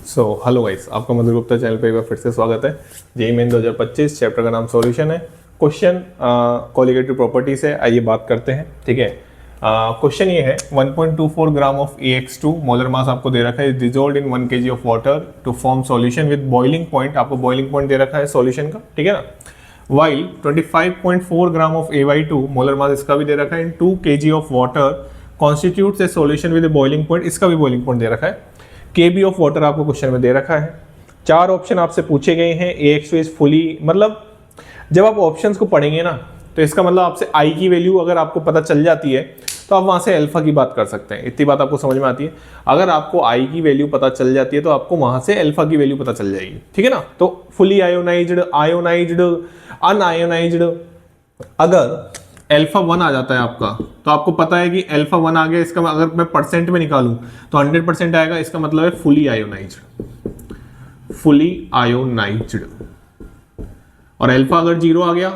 Hello guys, आपका मधुर Gupta channel पे एक बार फिर से स्वागत है। जेईई मेन 2025 चैप्टर का नाम सॉल्यूशन है। क्वेश्चन कोलिगेटिव प्रॉपर्टी से आइए बात करते हैं। ठीक है, क्वेश्चन ये है 1.24 gram of AX2 molar mass आपको दे रखा है, dissolved in 1 kg of water to form solution with boiling point. आपको बॉइलिंग पॉइंट दे रखा है सॉल्यूशन का, ठीक है ना। While 25.4 gram of AY2 molar mass इसका भी दे रखा है in 2 kg of water constitutes a solution with boiling point, इसका भी बॉइलिंग पॉइंट दे रखा है। KB ऑफ वाटर आपको क्वेश्चन में दे रखा है। 4 ऑप्शन आपसे पूछे गए हैं। AX2 इज फुली, मतलब जब आप ऑप्शंस को पढ़ेंगे ना तो इसका मतलब आपसे I की वैल्यू अगर आपको पता चल जाती है तो आप वहां से अल्फा की बात कर सकते हैं। इतनी बात आपको समझ में आती है। अगर आपको I की वैल्यू पता चल जाती है तो आपको वहां से अल्फा की वैल्यू पता चल जाएगी, ठीक है ना। तो फुली आयोनाइज्ड, आयोनाइज्ड, अनआयोनाइज्ड, अगर अल्फा 1 आ जाता है आपका तो आपको पता है कि अल्फा 1 आ गया, इसका अगर मैं परसेंट में निकालूं तो 100% आएगा। इसका मतलब है फुली आयोनाइज्ड, फुली आयोनाइज्ड। और अल्फा अगर 0 आ गया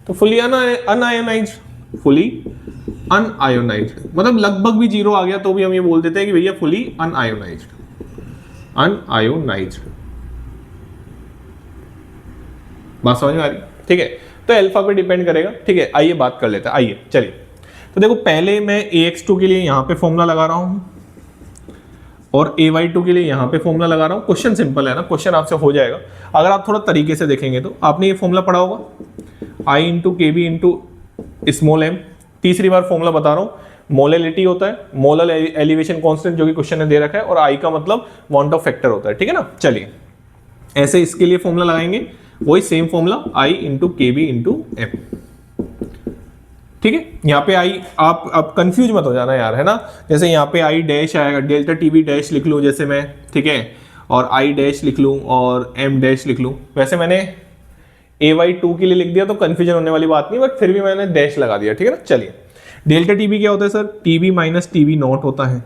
तो फुली अनआयोनाइज्ड, फुली अनआयोनाइज्ड। मतलब लगभग भी 0 आ गया तो भी हम ये बोल देते हैं कि भैया फुली अनआयोनाइज्ड, अनआयोनाइज्ड। बात समझ में आ रही, ठीक है। तो अल्फा पे डिपेंड करेगा, ठीक है। आइए बात कर लेते हैं, आइए चलिए। तो देखो, पहले मैं AX2 के लिए यहां पे फॉर्मूला लगा रहा हूं और AY2 के लिए यहां पे फॉर्मूला लगा रहा हूं। क्वेश्चन सिंपल है ना, क्वेश्चन आपसे हो जाएगा अगर आप थोड़ा तरीके से देखेंगे। तो आपने ये फॉर्मूला पढ़ा होगा, I into KB into small m। तीसरी बार फॉर्मूला बता रहा हूं। मोलैलिटी होता है, मोलर एलिवेशन कांस्टेंट, जो कि क्वेश्चन ने दे रखा है, और I का मतलब वांट ऑफ फैक्टर होता है, ठीक है ना। चलिए ऐसे इसके लिए फॉर्मूला लगाएंगे, वही same formula I into KB into M, ठीक है। यहाँ पे I, आप कंफ्यूज मत हो जाना यार, है ना। जैसे यहाँ पे I डैश आएगा, डेल्टा TB डैश लिख लूँ जैसे मैं, ठीक है, और I डैश लिख लूँ और M डैश लिख लूँ। वैसे मैंने AY2 के लिए लिख दिया तो कंफ्यूजन होने वाली बात नहीं, बट फिर भी मैंने डैश लगा दिया, ठीक है ना। चलिए, डेल्टा TB क्या होता है sir? TB minus TB not होता है।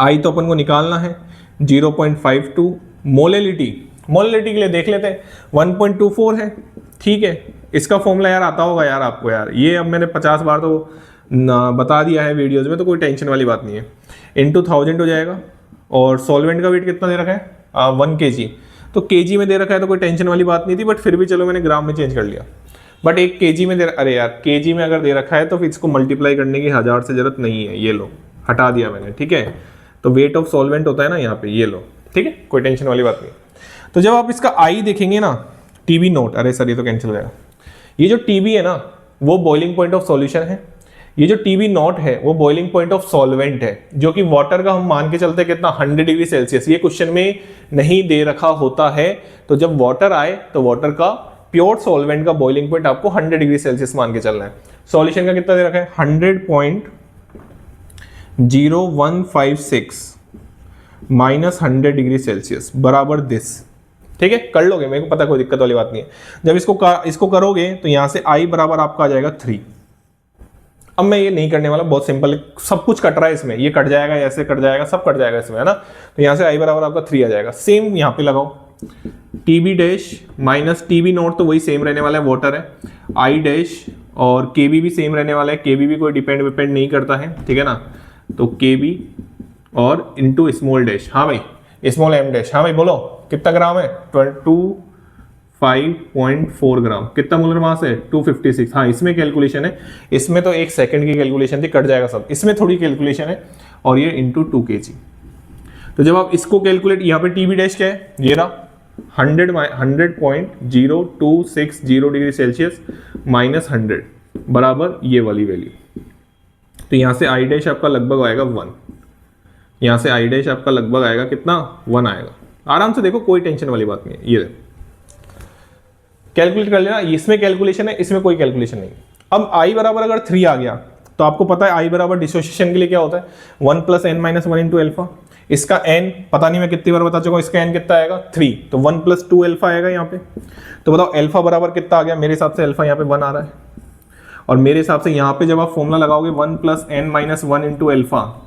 I तो अपन को निकालना है 0.52। मोलैलिटी, मोलैलिटी के लिए देख लेते हैं, 1.24 है, ठीक है। इसका फॉर्मूला यार आता होगा यार आपको, यार ये अब मैंने 50 बार तो बता दिया है वीडियोस में, तो कोई टेंशन वाली बात नहीं है। इंटू 1000 हो जाएगा। और सॉल्वेंट का वेट कितना दे रखा है? 1 kg। तो kg में दे रखा है तो कोई टेंशन वाली बात नहीं थी, बट फिर भी चलो मैंने ग्राम में चेंज कर लिया। बट एक kg में अरे यार, kg में अगर दे रखा है तो फिर इसको मल्टीप्लाई करने की 1000 से जरूरत नहीं है। ये लो, हटा दिया मैंने, ठीक है। तो वेट ऑफ सॉल्वेंट होता है ना यहाँ पे, ये लो, ठीक है, कोई टेंशन वाली बात नहीं। तो जब आप इसका I देखेंगे ना, TB नोट, अरे सर ये तो कैंसिल हो जाएगा। ये जो TB है ना वो बॉइलिंग पॉइंट ऑफ सॉल्यूशन है, ये जो TB नॉट है वो बॉइलिंग पॉइंट ऑफ सॉल्वेंट है, जो कि वाटर का हम मान के चलते हैं कितना, 100 डिग्री सेल्सियस। ये क्वेश्चन में नहीं दे रखा होता है। तो जब वाटर आए तो वाटर का प्योर सॉल्वेंट का बॉइलिंग पॉइंट आपको 100 डिग्री सेल्सियस मान के चलना है। सॉल्यूशन का कितना दे रखा है? 100.0156 माइनस 100 डिग्री सेल्सियस बराबर दिस, ठीक है। कर लोगे, मेरे को पता, कोई दिक्कत वाली बात नहीं है। जब इसको करोगे तो यहां से I बराबर आपका आ जाएगा 3। अब मैं ये नहीं करने वाला, बहुत सिंपल है, सब कुछ कट रहा है इसमें, ये कट जाएगा, ऐसे कट जाएगा, सब कट जाएगा इसमें, है ना। तो यहां से I बराबर आपका 3 आ जाएगा। सेम यहां पे लगाओ, TB dash minus TB note तो वही सेम रहने वाला है, वाटर है। I डैश और KB भी सेम रहने वाला है, KB भी कोई डिपेंड नहीं करता है, ठीक है ना। तो KB और इंटू स्मॉल डैश, हाँ भाई, स्मॉल m डैश, हाँ भाई बोलो कितना ग्राम है? 25.4 ग्राम। कितना मोलर मास है? 256। हाँ, इसमें कैलकुलेशन है, इसमें तो 1 सेकंड की कैलकुलेशन थी, कट जाएगा सब, इसमें थोड़ी कैलकुलेशन है। और ये इंटू 2 kg। तो जब आप इसको कैलकुलेट, यहाँ पे TB डैश क्या है? ये रहा 100.0260 डिग्री सेल्सियस माइनस 100 बराबर ये वाली वैल्यू। तो यहाँ से I डैश आपका लगभग आएगा 1, यहाँ से I डैश आपका लगभग आएगा कितना? 1 आएगा। आराम से देखो, कोई टेंशन वाली बात नहीं है। ये कैलकुलेट कर लेना, इसमें कैलकुलेशन है, इसमें कोई कैलकुलेशन नहीं। अब I बराबर अगर 3 आ गया तो आपको पता है I बराबर डिसोसिएशन के लिए क्या होता है? 1 + n - 1 इंटू अल्फा। इसका n पता नहीं मैं कितनी बार बता चुका हूं, इसका n कितना आएगा? 3। तो 1 + 2 अल्फा आएगा यहाँ पे। तो बताओ अल्फा बराबर कितना आ गया? मेरे हिसाब से अल्फा यहाँ पे 1 आ रहा है, और मेरे हिसाब से यहाँ पे जब आप फॉर्मूला लगाओगे 1 + n - 1 इंटू अल्फा,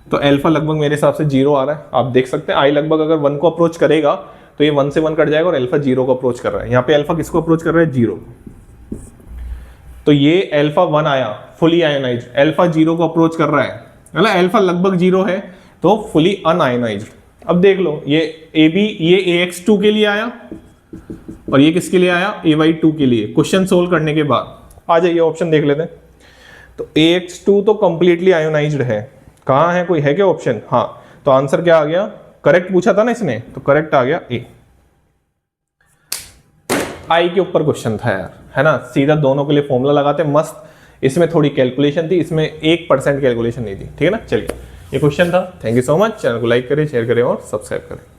तो अल्फा लगभग मेरे हिसाब से 0 आ रहा है। आप देख सकते हैं I लगभग अगर 1 को अप्रोच करेगा तो ये 1 से 1 कट जाएगा, और अल्फा 0 को अप्रोच कर रहा है। यहाँ पे अल्फा किसको अप्रोच कर रहा है? 0। तो ये अल्फा 1 आया, फुली आयोनाइज्ड। अल्फा 0 को अप्रोच कर रहा है, मतलब अल्फा लगभग 0 है, तो फुली अनआयोनाइज्ड। अब देख लो ये ये AX2 के लिए आया और ये किसके लिए आया, AY2 के लिए। क्वेश्चन सोल्व करने के बाद आ जाइए ऑप्शन देख लेते हैं। तो AX2 तो कंप्लीटली आयोनाइज्ड है, कहाँ है, कोई है क्या ऑप्शन? हाँ, तो आंसर क्या आ गया, करेक्ट पूछा था ना इसने, तो करेक्ट आ गया ए। आई के ऊपर क्वेश्चन था यार, है ना, सीधा दोनों के लिए फॉर्मूला लगाते मस्त। इसमें थोड़ी कैलकुलेशन थी, इसमें 1% कैलकुलेशन नहीं थी, ठीक है ना। चलिए ये क्वेश्चन था। Thank you so much. Channel को लाइक करें, शेयर करें और सब्सक्राइब करें।